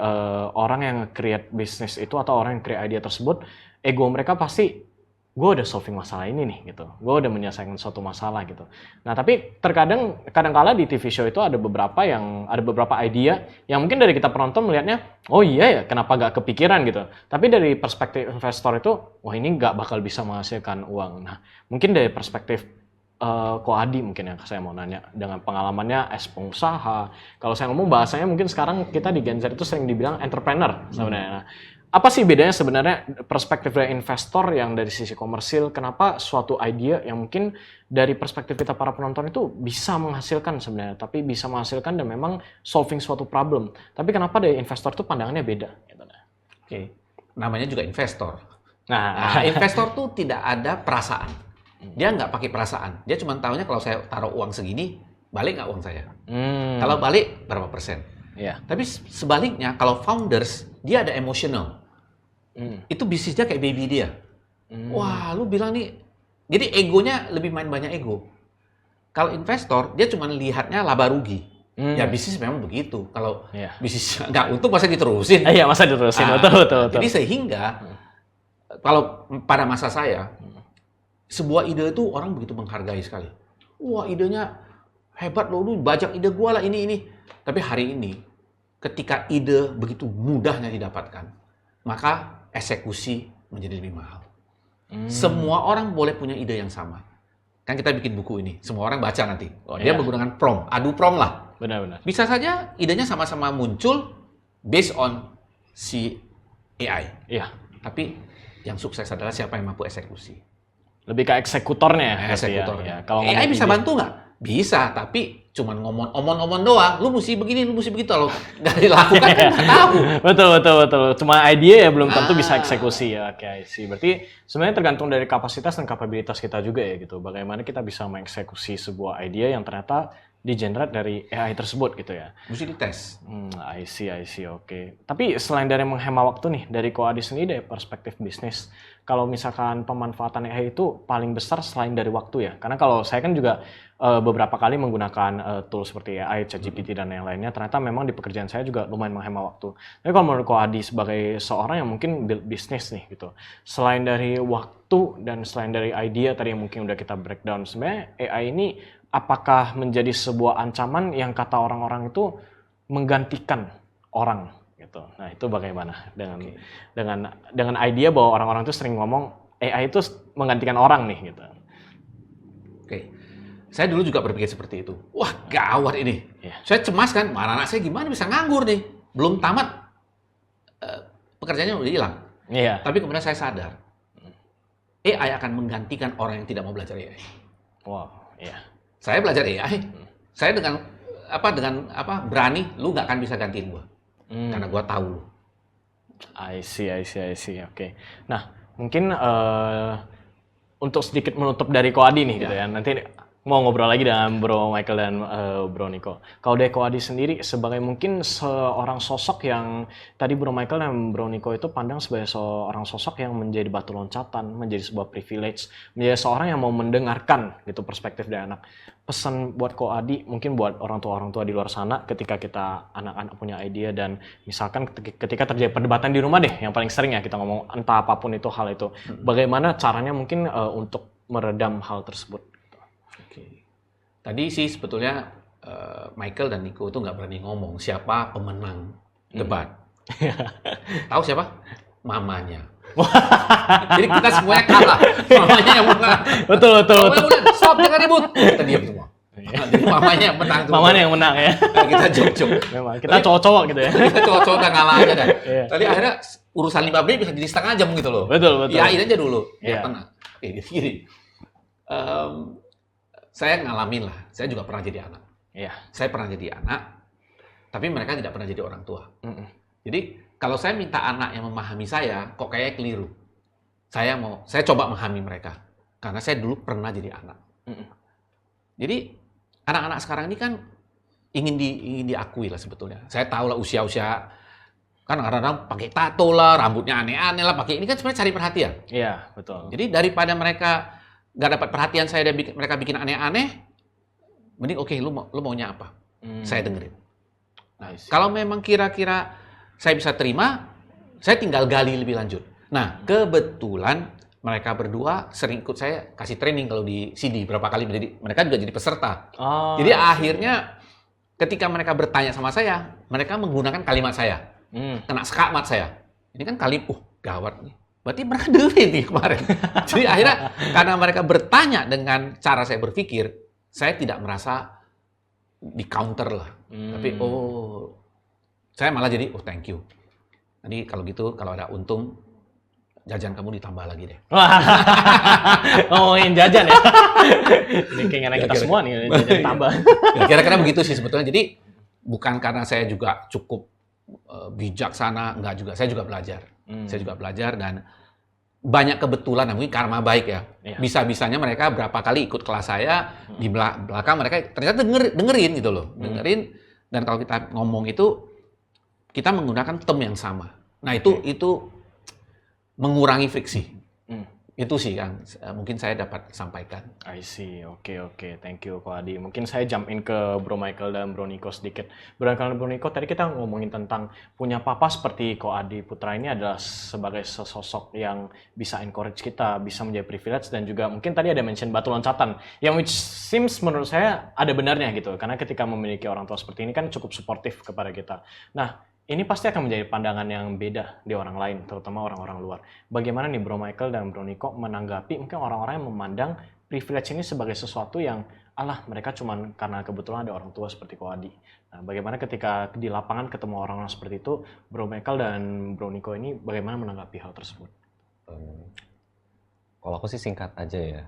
orang yang create bisnis itu atau orang yang create idea tersebut, ego mereka pasti, gue udah solving masalah ini nih gitu, gue udah menyelesaikan suatu masalah gitu. Nah, tapi kadang-kala di TV show itu ada beberapa idea yang mungkin dari kita penonton melihatnya, oh iya ya, kenapa gak kepikiran gitu. Tapi dari perspektif investor itu, wah ini gak bakal bisa menghasilkan uang. Nah, mungkin dari perspektif Ko Adi mungkin yang saya mau nanya, dengan pengalamannya as pengusaha. Kalau saya ngomong bahasanya mungkin sekarang kita di Gen Z itu sering dibilang entrepreneur sebenarnya. Nah, apa sih bedanya sebenarnya perspektif dari investor yang dari sisi komersil, kenapa suatu idea yang mungkin dari perspektif kita para penonton itu bisa menghasilkan sebenarnya, tapi bisa menghasilkan dan memang solving suatu problem. Tapi kenapa dari investor itu pandangannya beda? Oke, namanya juga investor. Nah, investor tuh tidak ada perasaan. Dia nggak pakai perasaan. Dia cuma tahunya kalau saya taruh uang segini, balik nggak uang saya? Kalau balik, berapa persen? Iya. Tapi sebaliknya, kalau founders, dia ada emotional. Itu bisnisnya kayak baby dia. Wah, lu bilang nih, jadi egonya lebih main banyak ego. Kalau investor, dia cuma lihatnya laba rugi. Ya bisnis memang begitu. Kalau bisnis nggak untung, masa diterusin? Iya, masa diterusin. Betul. Jadi sehingga, kalau pada masa saya, sebuah ide itu orang begitu menghargai sekali. Wah, idenya hebat loh, lu bajak ide gua lah ini. Tapi hari ini, ketika ide begitu mudahnya didapatkan, maka eksekusi menjadi lebih mahal. Semua orang boleh punya ide yang sama. Kan kita bikin buku ini, semua orang baca nanti. Dia menggunakan prompt, adu prompt lah. Benar. Bisa saja idenya sama-sama muncul based on si AI. Iya. Tapi yang sukses adalah siapa yang mampu eksekusi. Lebih ke eksekutornya. Eksekutornya. Ya. Kalau AI bisa bantu nggak? Bisa, tapi cuman omong doang. Lu mesti begini, lu mesti begitu. Kalau nggak dilakukan kan nggak tahu. Betul. Cuma idea ya belum tentu bisa eksekusi ya. Oke, sih. Berarti sebenarnya tergantung dari kapasitas dan kapabilitas kita juga ya gitu. Bagaimana kita bisa mengeksekusi sebuah idea yang ternyata di-generate dari AI tersebut gitu ya. Mesti dites. I see, oke. Tapi selain dari menghemat waktu nih, dari Ko Adi sendiri dari perspektif bisnis, kalau misalkan pemanfaatan AI itu paling besar selain dari waktu ya? Karena kalau saya kan juga beberapa kali menggunakan tools seperti AI, ChatGPT dan yang lainnya, ternyata memang di pekerjaan saya juga lumayan menghemat waktu. Tapi kalau menurut Ko Adi sebagai seorang yang mungkin build bisnis nih gitu, selain dari waktu dan selain dari idea tadi yang mungkin udah kita breakdown, sebenarnya AI ini apakah menjadi sebuah ancaman yang kata orang-orang itu menggantikan orang gitu. Nah, itu bagaimana dengan idea bahwa orang-orang itu sering ngomong AI itu menggantikan orang nih gitu. Oke. Saya dulu juga berpikir seperti itu. Wah, gawat ini. Iya. Saya cemas kan, mana anak saya gimana bisa nganggur nih. Belum tamat, pekerjaannya udah hilang. Iya. Tapi kemudian saya sadar, AI akan menggantikan orang yang tidak mau belajar AI. Wow, iya. Saya belajar AI, saya dengan berani, lu nggak akan bisa gantiin gua. Karena gua tahu lu. I see. Oke. Nah, mungkin untuk sedikit menutup dari Ko Adi nih gitu ya. Nanti mau ngobrol lagi dengan Bro Michael dan Bro Niko. Kalau dari Ko Adi sendiri sebagai mungkin seorang sosok yang tadi Bro Michael dan Bro Niko itu pandang sebagai seorang sosok yang menjadi batu loncatan, menjadi sebuah privilege, menjadi seorang yang mau mendengarkan gitu perspektif dari anak. Pesan buat Ko Adi, mungkin buat orang tua di luar sana ketika kita anak-anak punya ide dan misalkan ketika terjadi perdebatan di rumah deh, yang paling sering ya kita ngomong entah apapun itu hal itu. Bagaimana caranya mungkin untuk meredam hal tersebut? Oke. Tadi sih sebetulnya Michael dan Nico itu nggak berani ngomong siapa pemenang debat. Tahu siapa? Mamanya. Jadi kita semuanya kalah. Mamanya yang menang. Betul. Udah, stop, jangan ribut. Kita diam semua. Jadi mamanya yang menang. Mamanya yang menang ya. Kita jok-jok. Memang kita cowok-cowok gitu ya. Kita cowok-cowok udah ngalah aja dah. Iya. Tadi akhirnya urusan 5 menit bisa jadi setengah jam gitu loh. Betul. Yain aja dulu. Iya. Tenang. Oke, gini. Saya ngalamin lah. Saya juga pernah jadi anak. Iya. Saya pernah jadi anak, tapi mereka tidak pernah jadi orang tua. Jadi kalau saya minta anak yang memahami saya, kok kayaknya keliru. Saya coba memahami mereka, karena saya dulu pernah jadi anak. Jadi anak-anak sekarang ini kan ingin diakui lah sebetulnya. Saya tahu lah usia-usia kan kadang-kadang pakai tato lah, rambutnya aneh-aneh lah, pakai ini kan sebenarnya cari perhatian. Iya, betul. Jadi daripada mereka nggak dapat perhatian saya dan mereka bikin aneh-aneh, mending oke, lu maunya apa? Saya dengerin. Nah, kalau memang kira-kira saya bisa terima, saya tinggal gali lebih lanjut. Nah, kebetulan mereka berdua sering ikut saya kasih training kalau di CD berapa kali, jadi mereka juga jadi peserta. Jadi akhirnya ketika mereka bertanya sama saya, mereka menggunakan kalimat saya, kena skakmat saya. Ini kan gawat nih. Berarti mereka dengerin nih kemarin. Jadi akhirnya karena mereka bertanya dengan cara saya berpikir, saya tidak merasa di counter lah. Tapi saya malah jadi thank you. Jadi kalau gitu kalau ada untung jajan kamu ditambah lagi deh. Ngomongin jajan ya. Ini keinginan kita semua nih jajan tambah. Ya, kira-kira begitu sih sebetulnya. Jadi bukan karena saya juga cukup bijaksana, enggak juga. Saya juga belajar. Saya juga belajar dan banyak kebetulan, mungkin karma baik ya. Bisa-bisanya mereka berapa kali ikut kelas saya, di belakang mereka ternyata dengerin gitu loh. Dengerin, dan kalau kita ngomong itu, kita menggunakan term yang sama. Nah itu mengurangi friksi. Itu sih yang mungkin saya dapat sampaikan. I see, oke, thank you Ko Adi. Mungkin saya jump in ke Bro Michael dan Bro Niko sedikit. Bro Niko, tadi kita ngomongin tentang punya papa seperti Ko Adi Putra ini adalah sebagai sosok yang bisa encourage kita, bisa menjadi privilege, dan juga mungkin tadi ada mention batu loncatan, yang which seems menurut saya ada benarnya gitu, karena ketika memiliki orang tua seperti ini kan cukup suportif kepada kita. Nah, ini pasti akan menjadi pandangan yang beda di orang lain, terutama orang-orang luar. Bagaimana nih Bro Michael dan Bro Niko menanggapi mungkin orang-orang yang memandang privilege ini sebagai sesuatu yang mereka cuman karena kebetulan ada orang tua seperti Ko Adi. Nah, bagaimana ketika di lapangan ketemu orang-orang seperti itu, Bro Michael dan Bro Niko ini bagaimana menanggapi hal tersebut? Kalau aku sih singkat aja ya.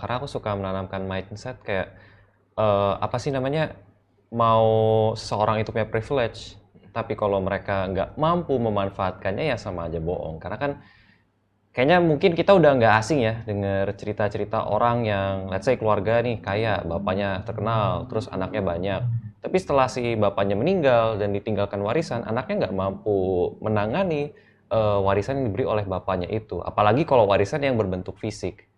Karena aku suka menanamkan mindset kayak mau seseorang itu punya privilege, tapi kalau mereka nggak mampu memanfaatkannya ya sama aja bohong. Karena kan kayaknya mungkin kita udah nggak asing ya dengar cerita-cerita orang yang let's say keluarga nih kaya, bapaknya terkenal, terus anaknya banyak. Tapi setelah si bapaknya meninggal dan ditinggalkan warisan, anaknya nggak mampu menangani warisan yang diberi oleh bapaknya itu. Apalagi kalau warisan yang berbentuk fisik.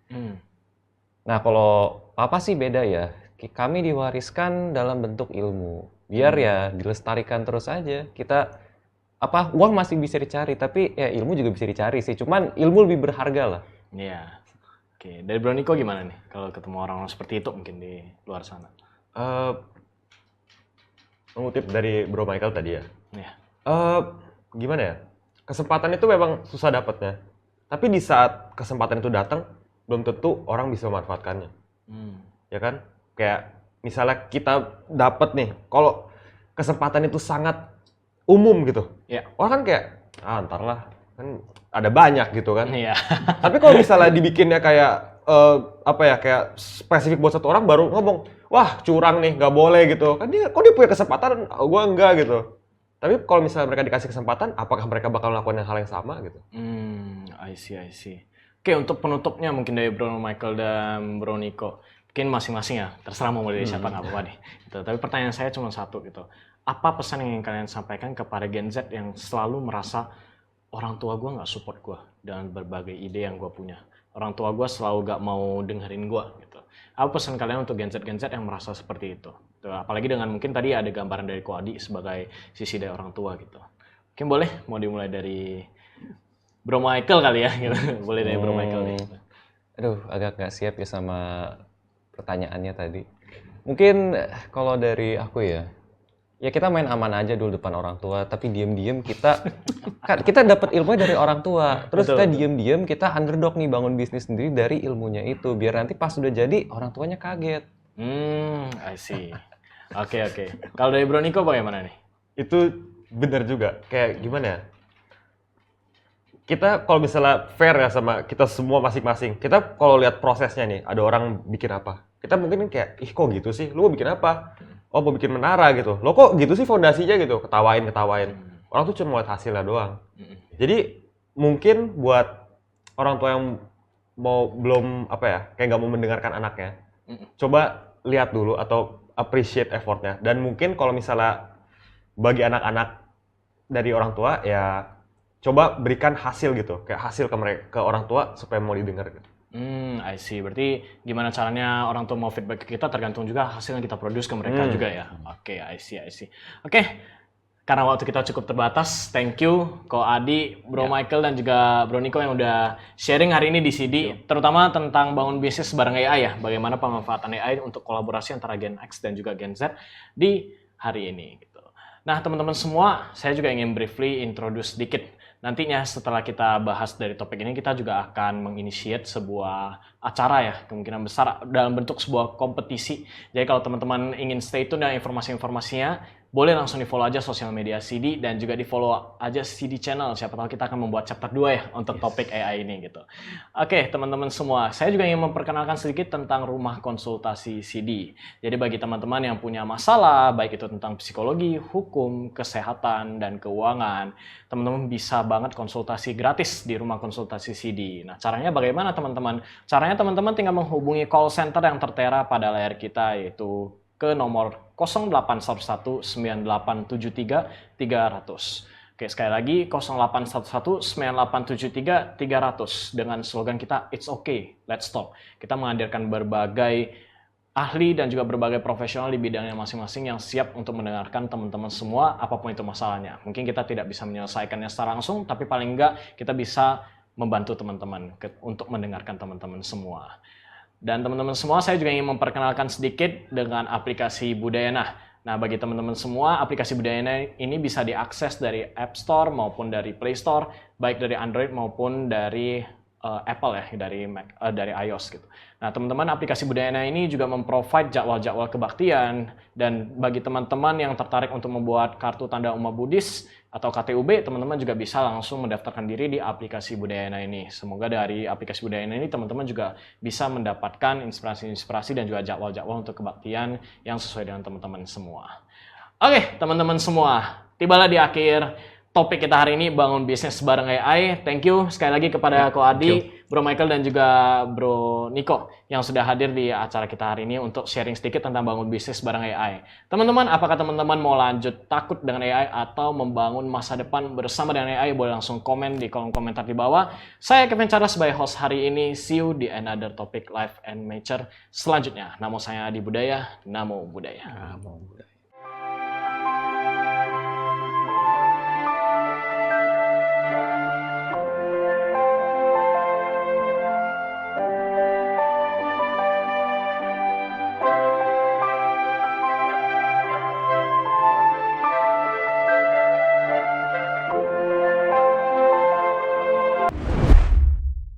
Nah kalau papa sih beda ya. Kami diwariskan dalam bentuk ilmu. Biar ya dilestarikan terus aja. Kita uang masih bisa dicari, tapi ya ilmu juga bisa dicari sih. Cuman ilmu lebih berharga lah. Iya. Oke, dari Bro Niko gimana nih kalau ketemu orang-orang seperti itu mungkin di luar sana? Mengutip dari Bro Michael tadi ya. Iya. Gimana ya? Kesempatan itu memang susah dapatnya. Tapi di saat kesempatan itu datang, belum tentu orang bisa memanfaatkannya. Ya kan? Kayak misalnya kita dapat nih, kalau kesempatan itu sangat umum gitu. Ya. Orang kan kayak, ntar lah, kan ada banyak gitu kan. Iya. Tapi kalau misalnya dibikinnya kayak kayak spesifik buat satu orang baru ngomong, wah curang nih, nggak boleh gitu. Kan dia punya kesempatan, gua enggak gitu. Tapi kalau misalnya mereka dikasih kesempatan, apakah mereka bakal melakukan hal yang sama gitu? I see. Oke, untuk penutupnya mungkin dari Bro Michael dan Bro Nico, mungkin masing-masing ya, terserah mau dari siapa nggak apa-apa deh. Gitu. Tapi pertanyaan saya cuma satu gitu. Apa pesan yang ingin kalian sampaikan kepada Gen Z yang selalu merasa orang tua gue nggak support gue dengan berbagai ide yang gue punya? Orang tua gue selalu gak mau dengerin gue gitu. Apa pesan kalian untuk Gen Z yang merasa seperti itu? Tuh, apalagi dengan mungkin tadi ada gambaran dari Ko Adi sebagai sisi dari orang tua gitu. Mungkin boleh mau dimulai dari Bro Michael kali ya gitu. Boleh dari Bro Michael deh. Aduh, agak nggak siap ya sama pertanyaannya tadi. Mungkin kalau dari aku ya kita main aman aja dulu depan orang tua, tapi diem-diem kita dapat ilmunya dari orang tua. Terus kita diem-diem kita underdog nih bangun bisnis sendiri dari ilmunya itu, biar nanti pas sudah jadi orang tuanya kaget. I see. Oke. Kalau dari Bro Nico bagaimana nih? Itu benar juga. Kayak gimana ya? Kita kalau misalnya fair ya sama kita semua masing-masing. Kita kalau lihat prosesnya nih, ada orang bikin apa? Kita mungkin kayak, ih kok gitu sih? Lu mau bikin apa? Oh mau bikin menara gitu. Lo kok gitu sih fondasinya gitu? Ketawain. Orang tuh cuma lihat hasilnya doang. Jadi mungkin buat orang tua yang belum kayak nggak mau mendengarkan anaknya, coba lihat dulu atau appreciate effortnya. Dan mungkin kalau misalnya bagi anak-anak dari orang tua ya coba berikan hasil gitu, kayak hasil ke orang tua supaya mau didengar gitu. I see. Berarti gimana caranya orang tua mau feedback ke kita tergantung juga hasil yang kita produce ke mereka juga ya. Oke, I see. Oke, karena waktu kita cukup terbatas, thank you Ko Adi, Bro Michael dan juga Bro Nico yang udah sharing hari ini di CD, terutama tentang bangun bisnis bareng AI ya, bagaimana pemanfaatan AI untuk kolaborasi antara Gen X dan juga Gen Z di hari ini. Gitu. Nah teman-teman semua, saya juga ingin briefly introduce sedikit. Nantinya setelah kita bahas dari topik ini, kita juga akan menginitiate sebuah acara ya, kemungkinan besar dalam bentuk sebuah kompetisi. Jadi kalau teman-teman ingin stay tune dengan informasi-informasinya, boleh langsung di-follow aja sosial media CD dan juga di-follow aja CD channel. Siapa tahu kita akan membuat chapter 2 ya untuk topik AI ini gitu. Oke, teman-teman semua, saya juga ingin memperkenalkan sedikit tentang rumah konsultasi CD. Jadi bagi teman-teman yang punya masalah, baik itu tentang psikologi, hukum, kesehatan, dan keuangan, teman-teman bisa banget konsultasi gratis di rumah konsultasi CD. Nah, caranya bagaimana teman-teman? Caranya teman-teman tinggal menghubungi call center yang tertera pada layar kita, yaitu ke nomor 0811 9873 300. Oke, sekali lagi 0811 9873 300 dengan slogan kita It's Okay, Let's Talk. Kita menghadirkan berbagai ahli dan juga berbagai profesional di bidangnya masing-masing yang siap untuk mendengarkan teman-teman semua apapun itu masalahnya. Mungkin kita tidak bisa menyelesaikannya secara langsung, tapi paling enggak kita bisa membantu teman-teman untuk mendengarkan teman-teman semua. Dan teman-teman semua, saya juga ingin memperkenalkan sedikit dengan aplikasi Budayana. Nah, bagi teman-teman semua, aplikasi Budayana ini bisa diakses dari App Store maupun dari Play Store, baik dari Android maupun dari Apple ya, dari iOS gitu. Nah, teman-teman, aplikasi Budayana ini juga memprovide jadwal-jadwal kebaktian, dan bagi teman-teman yang tertarik untuk membuat kartu tanda umat Buddhis atau KTUB, teman-teman juga bisa langsung mendaftarkan diri di aplikasi Budayana ini. Semoga dari aplikasi Budayana ini teman-teman juga bisa mendapatkan inspirasi-inspirasi dan juga jadwal-jadwal untuk kebaktian yang sesuai dengan teman-teman semua. Oke, teman-teman semua, tibalah di akhir topik kita hari ini, bangun bisnis bareng AI. Thank you sekali lagi kepada Ko Adi, Bro Michael dan juga Bro Nico yang sudah hadir di acara kita hari ini untuk sharing sedikit tentang bangun bisnis bareng AI. Teman-teman, apakah teman-teman mau lanjut takut dengan AI atau membangun masa depan bersama dengan AI? Boleh langsung komen di kolom komentar di bawah. Saya Kevin Charles sebagai host hari ini. See you di another topic Life and Nature selanjutnya. Namo saya Adi Budaya, Namo Budaya. Namo Budaya.